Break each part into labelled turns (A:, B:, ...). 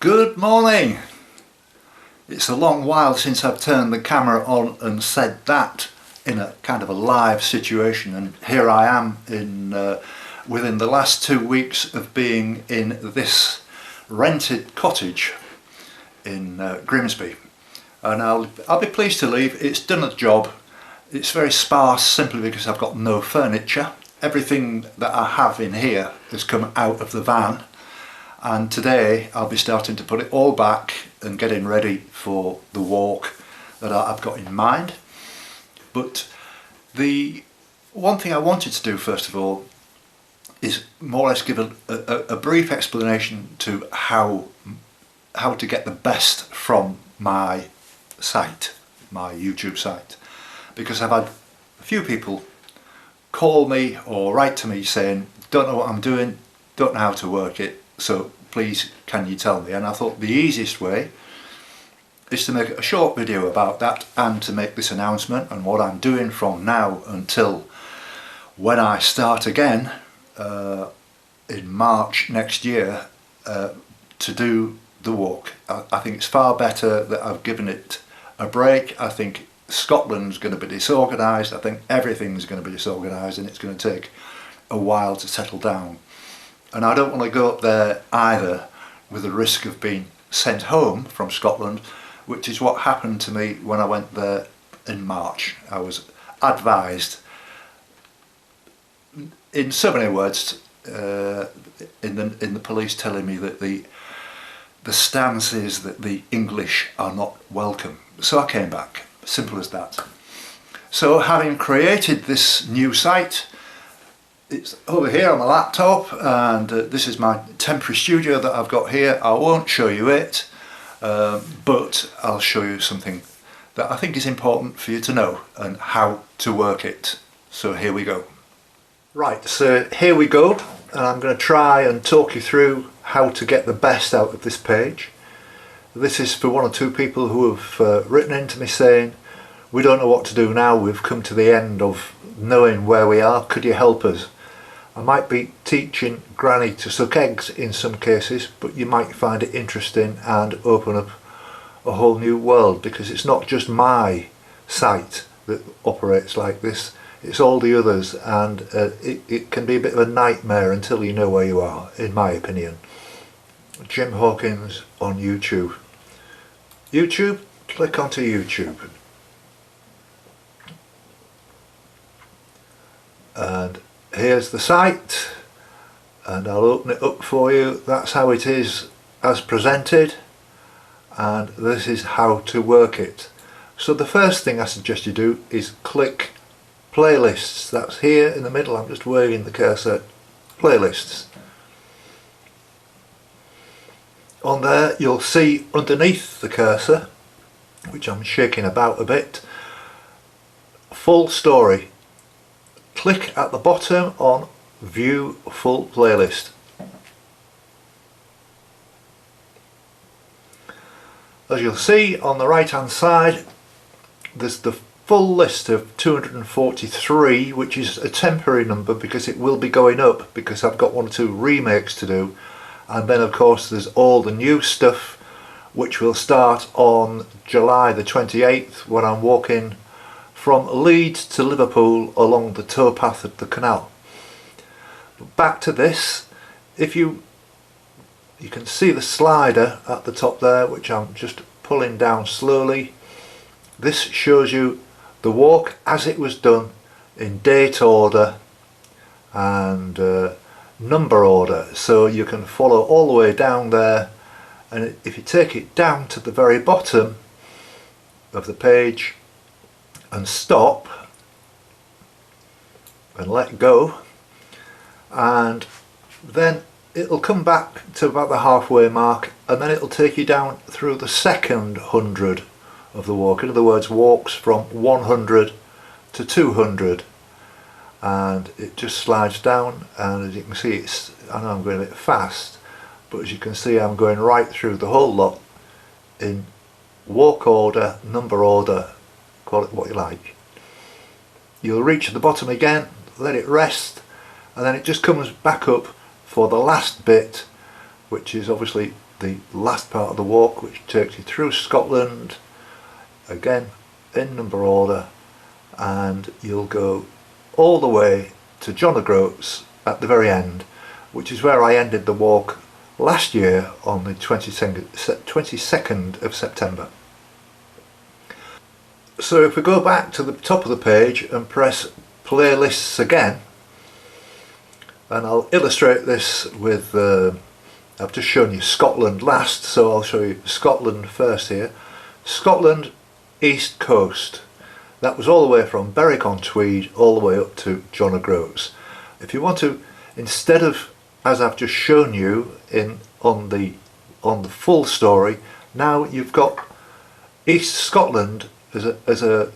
A: Good morning! It's a long while since I've turned the camera on and said that in a kind of a live situation, and here I am within the last 2 weeks of being in this rented cottage in Grimsby, and I'll be pleased to leave. It's done a job. It's very sparse simply because I've got no furniture. Everything that I have in here has come out of the van, and today I'll be starting to put it all back and getting ready for the walk that I've got in mind. But the one thing I wanted to do first of all is more or less give a brief explanation to how to get the best from my site, my YouTube site, because I've had a few people call me or write to me saying, don't know what I'm doing, don't know how to work it, so please can you tell me. And I thought the easiest way is to make a short video about that and to make this announcement and what I'm doing from now until when I start again in March next year to do the walk. I think it's far better that I've given it a break. I think Scotland's going to be disorganised. I think everything's going to be disorganised, and it's going to take a while to settle down. And I don't want to go up there either with the risk of being sent home from Scotland, which is what happened to me when I went there in March. I was advised in so many words in the police telling me that the stance is that the English are not welcome. So I came back, simple as that. So having created this new site, it's over here on my laptop, and this is my temporary studio that I've got here. I won't show you it, but I'll show you something that I think is important for you to know and how to work it. So here we go. Right, so here we go, and I'm going to try and talk you through how to get the best out of this page. This is for 1 or 2 people who have written into me saying, we don't know what to do now, we've come to the end of knowing where we are, could you help us? I might be teaching Granny to suck eggs in some cases, but you might find it interesting and open up a whole new world, because it's not just my site that operates like this, it's all the others, and it can be a bit of a nightmare until you know where you are, in my opinion. Jim Hawkins on YouTube. YouTube, click onto YouTube. And here's the site, and I'll open it up for you. That's how it is as presented, and this is how to work it. So the first thing I suggest you do is click playlists. That's here in the middle. I'm just waving the cursor. Playlists. On there you'll see underneath the cursor, which I'm shaking about a bit, full story. Click at the bottom on view full playlist. As you'll see on the right hand side, there's the full list of 243, which is a temporary number because it will be going up because I've got 1 or 2 remakes to do, and then of course there's all the new stuff which will start on July the 28th when I'm walking from Leeds to Liverpool along the towpath of the canal. But back to this, if you can see the slider at the top there, which I'm just pulling down slowly. This shows you the walk as it was done in date order and number order, so you can follow all the way down there, and if you take it down to the very bottom of the page and stop and let go, and then it'll come back to about the halfway mark, and then it'll take you down through the second 100 of the walk. In other words, walks from 100 to 200, and it just slides down, and as you can see, I know I'm going a bit fast, but as you can see I'm going right through the whole lot in walk order, number order, call it what you like. You'll reach the bottom again, let it rest, and then it just comes back up for the last bit, which is obviously the last part of the walk, which takes you through Scotland, again in number order, and you'll go all the way to John O'Groats at the very end, which is where I ended the walk last year on the 22nd of September. So if we go back to the top of the page and press playlists again, and I'll illustrate this with, I've just shown you Scotland last, so I'll show you Scotland first here. Scotland East Coast. That was all the way from Berwick-on-Tweed all the way up to John O'Groats. If you want to, instead of, as I've just shown you on the full story, now you've got East Scotland as a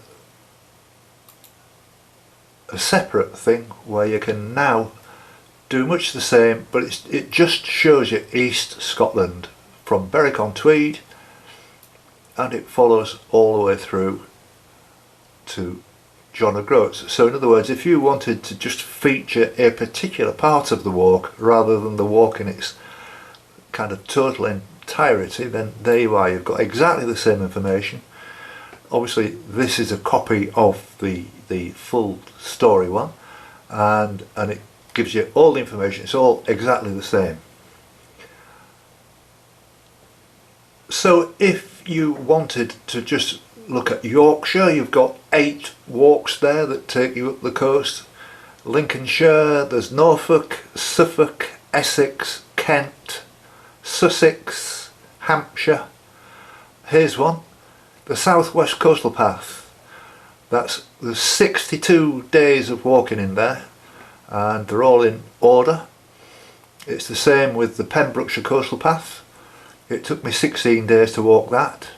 A: separate thing where you can now do much the same, but it just shows you East Scotland from Berwick-on-Tweed, and it follows all the way through to John O'Groats. So in other words, if you wanted to just feature a particular part of the walk rather than the walk in its kind of total entirety, then there you are, you've got exactly the same information. Obviously this is a copy of the full story one, and it gives you all the information. It's all exactly the same. So if you wanted to just look at Yorkshire, you've got 8 walks there that take you up the coast. Lincolnshire, there's Norfolk, Suffolk, Essex, Kent, Sussex, Hampshire. Here's one, the South West Coastal Path. There's 62 days of walking in there, and they're all in order. It's the same with the Pembrokeshire Coastal Path. It took me 16 days to walk that.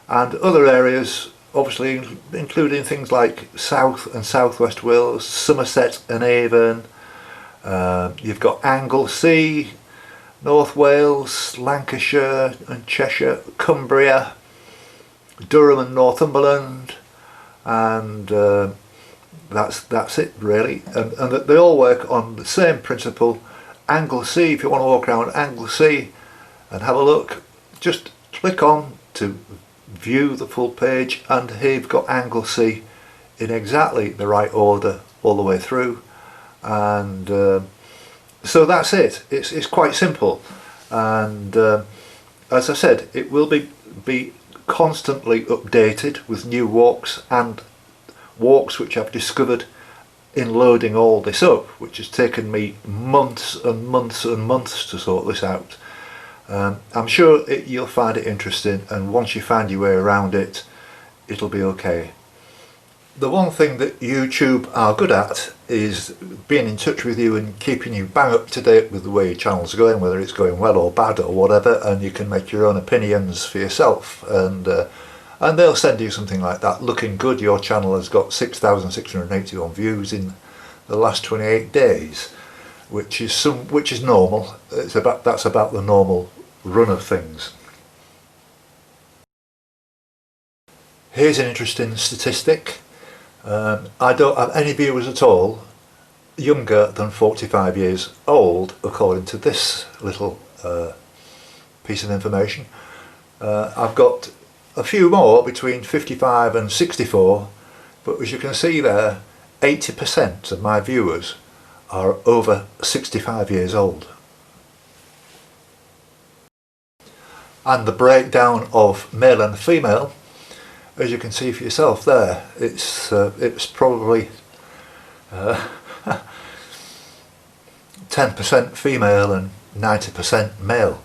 A: And other areas, obviously including things like South and South West Wales, Somerset and Avon. You've got Anglesey, North Wales, Lancashire and Cheshire, Cumbria, Durham and Northumberland, and that's it really. And they all work on the same principle. Anglesey, if you want to walk around Anglesey and have a look, just click on to view the full page, and here you've got Anglesey in exactly the right order all the way through. And so that's it. It's quite simple, and as I said, it will be constantly updated with new walks and walks which I've discovered in loading all this up, which has taken me months and months and months to sort this out. I'm sure you'll find it interesting, and once you find your way around it, it'll be okay. The one thing that YouTube are good at is being in touch with you and keeping you bang up to date with the way your channel's going, whether it's going well or bad or whatever, and you can make your own opinions for yourself, and they'll send you something like that. Looking good, your channel has got 6,681 views in the last 28 days, which is normal. That's about the normal run of things. Here's an interesting statistic. I don't have any viewers at all younger than 45 years old, according to this little piece of information. I've got a few more between 55 and 64, but as you can see there, 80% of my viewers are over 65 years old. And the breakdown of male and female, as you can see for yourself there, it's probably 10% female and 90% male.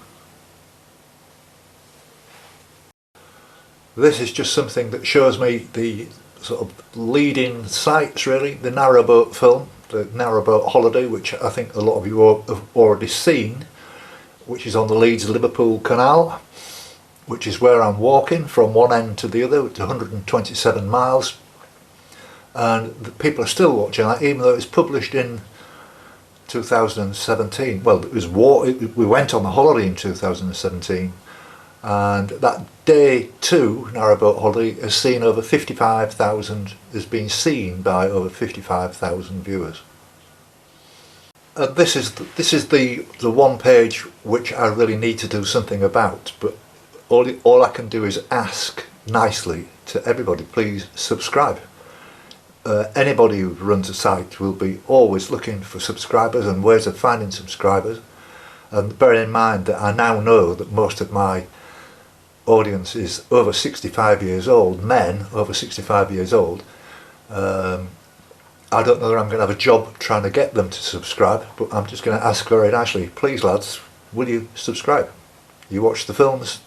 A: This is just something that shows me the sort of leading sites, really. The narrowboat film, the narrowboat holiday, which I think a lot of you have already seen, which is on the Leeds and Liverpool Canal, which is where I'm walking from one end to the other. It's 127 miles, and the people are still watching that, even though it was published in 2017. Well, we went on the holiday in 2017, and that day 2 narrowboat holiday has seen over 55,000, has been seen by over 55,000 viewers. this is the one page which I really need to do something about, but all I can do is ask nicely to everybody, please subscribe. Anybody who runs a site will be always looking for subscribers and ways of finding subscribers, and bearing in mind that I now know that most of my audience is over 65 years old, men over 65 years old. I don't know that I'm going to have a job trying to get them to subscribe, but I'm just going to ask very nicely, please lads, will you subscribe? You watch the films,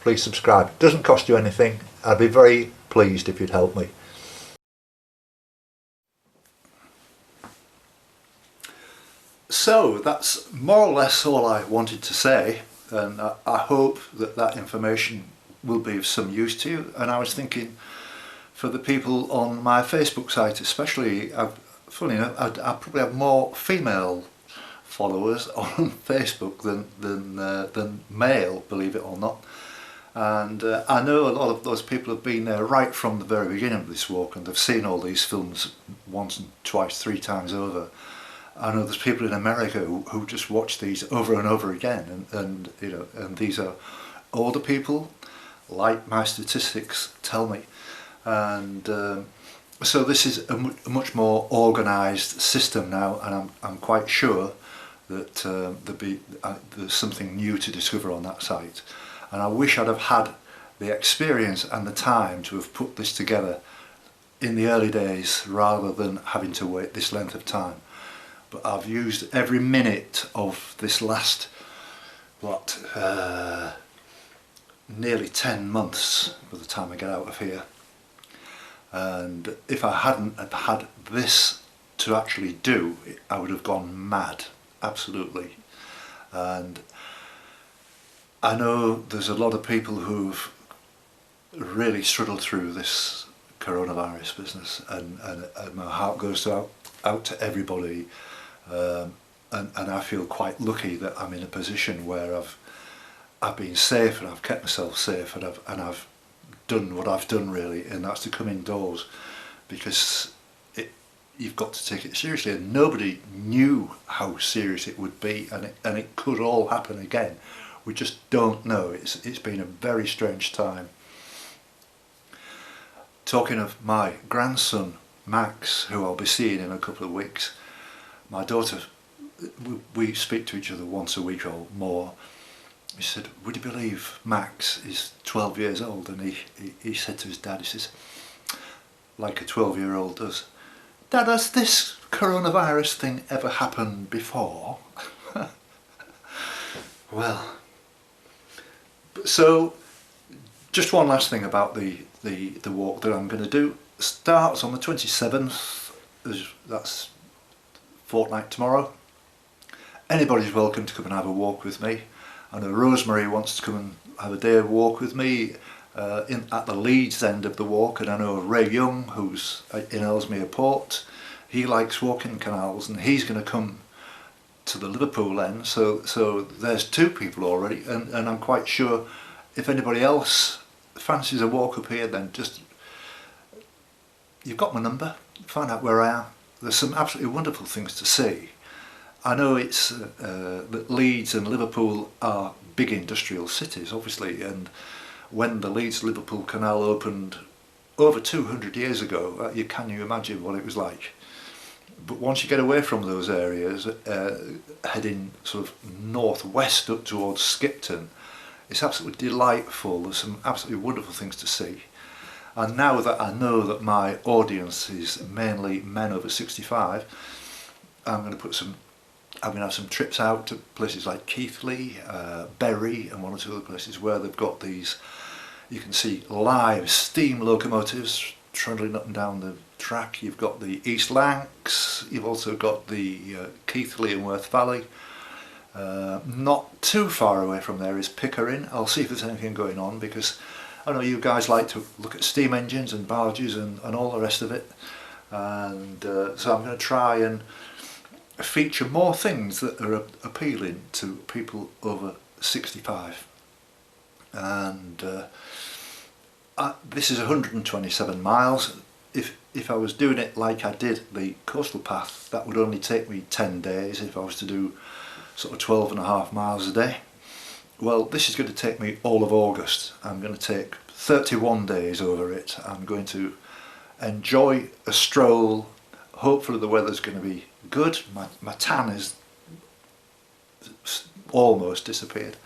A: please subscribe. It doesn't cost you anything. I'd be very pleased if you'd help me. So that's more or less all I wanted to say, and I hope that that information will be of some use to you. And I was thinking, for the people on my Facebook site especially, funny enough, I probably have more female followers on Facebook than male, believe it or not. And I know a lot of those people have been there right from the very beginning of this walk, and they've seen all these films once and twice, 3 times over. I know there's people in America who just watch these over and over again, and you know, and these are older people, like my statistics tell me, and so this is a much more organised system now, and I'm quite sure that there's something new to discover on that site, and I wish I'd have had the experience and the time to have put this together in the early days rather than having to wait this length of time. But I've used every minute of this last, nearly 10 months by the time I get out of here. And if I hadn't had this to actually do, I would have gone mad, absolutely. And I know there's a lot of people who've really struggled through this coronavirus business, and my heart goes out to everybody. And I feel quite lucky that I'm in a position where I've been safe, and I've kept myself safe, and I've done what I've done really, and that's to come indoors, because you've got to take it seriously, and nobody knew how serious it would be, and it could all happen again. We just don't know. It's been a very strange time. Talking of my grandson Max, who I'll be seeing in a couple of weeks, my daughter, we speak to each other once a week or more. He said, would you believe Max is 12 years old? And he said to his dad, he says, like a 12-year-old does, Dad, has this coronavirus thing ever happened before? Well, so just one last thing about the walk that I'm going to do. Starts on the 27th, that's fortnight tomorrow. Anybody's welcome to come and have a walk with me. I know Rosemary wants to come and have a day of walk with me at the Leeds end of the walk, and I know Ray Young, who's in Ellesmere Port, he likes walking canals, and he's going to come to the Liverpool end, so there's 2 people already, and I'm quite sure if anybody else fancies a walk up here, then just, you've got my number, find out where I am. There's some absolutely wonderful things to see. I know it's that Leeds and Liverpool are big industrial cities, obviously, and when the Leeds-Liverpool Canal opened over 200 years ago, can you imagine what it was like? But once you get away from those areas, heading sort of northwest up towards Skipton, it's absolutely delightful. There's some absolutely wonderful things to see. And now that I know that my audience is mainly men over 65, I'm going to have some trips out to places like Keighley, Bury, and 1 or 2 other places where they've got these, you can see live steam locomotives trundling up and down the track. You've got the East Lancs, you've also got the Keighley and Worth Valley. Not too far away from there is Pickering. I'll see if there's anything going on, because I know you guys like to look at steam engines and barges and all the rest of it, and so I'm going to try and feature more things that are appealing to people over 65. And this is 127 miles. If if I was doing it like I did the coastal path, that would only take me 10 days if I was to do sort of 12.5 miles a day. Well, this is going to take me all of August. I'm going to take 31 days over it. I'm going to enjoy a stroll. Hopefully the weather's going to be good. My tan is almost disappeared.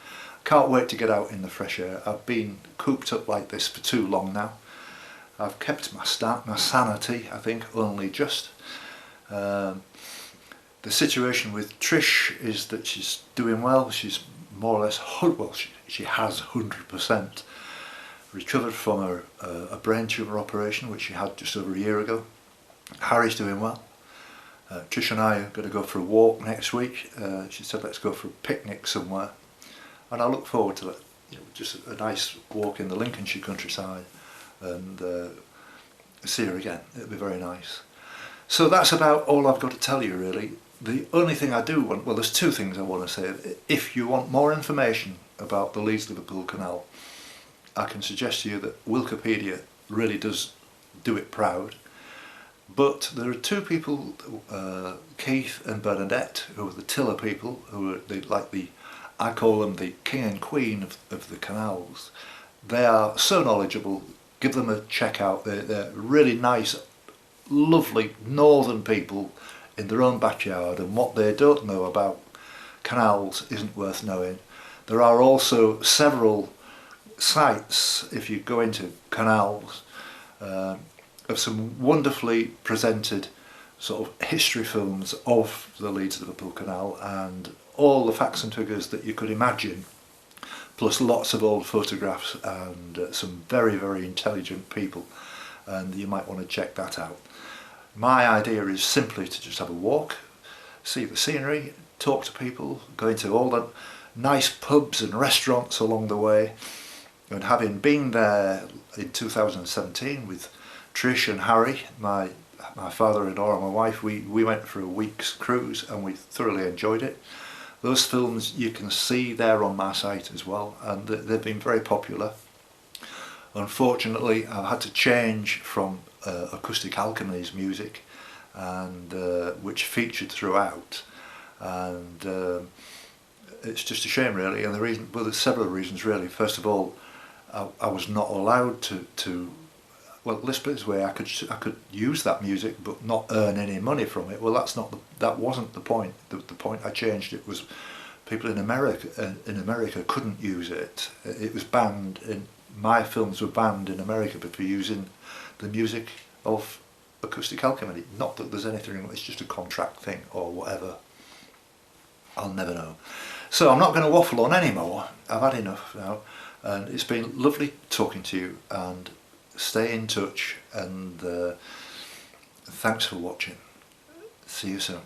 A: Can't wait to get out in the fresh air. I've been cooped up like this for too long now. I've kept my sanity, I think, only just. The situation with Trish is that she's doing well. She's more or less, she has 100% recovered from a brain tumour operation which she had just over a year ago. Harry's doing well. Trish and I are going to go for a walk next week. She said let's go for a picnic somewhere, and I look forward to it. You know, just a nice walk in the Lincolnshire countryside and see her again. It'll be very nice. So that's about all I've got to tell you really. The only thing I do want, well, there's two things I want to say. If you want more information about the Leeds Liverpool Canal, I can suggest to you that Wikipedia really does do it proud. But there are two people, Keith and Bernadette, who are the tiller people, who are I call them the king and queen of the canals. They are so knowledgeable. Give them a check out. They're really nice, lovely northern people in their own backyard, and what they don't know about canals isn't worth knowing. There are also several sites, if you go into canals, of some wonderfully presented sort of history films of the Leeds Liverpool Canal, and all the facts and figures that you could imagine, plus lots of old photographs and some very, very intelligent people, and you might want to check that out. My idea is simply to just have a walk, see the scenery, talk to people, go into all the nice pubs and restaurants along the way, and having been there in 2017 with Trish and Harry, my father-in-law and my wife, we went for a week's cruise and we thoroughly enjoyed it. Those films you can see there on my site as well, and they've been very popular. Unfortunately, I've had to change from Acoustic Alchemy's music, and which featured throughout, and it's just a shame really. And the reason, well, there's several reasons really. First of all, I was not allowed to. Well, let's put it this way: I could use that music, but not earn any money from it. Well, that wasn't the point. The point I changed it was people in America couldn't use it. It was banned. My films were banned in America for using the music of Acoustic Alchemy. Not that there's anything. It's just a contract thing or whatever. I'll never know. So I'm not going to waffle on anymore. I've had enough now, and it's been lovely talking to you, and stay in touch, and thanks for watching. See you soon.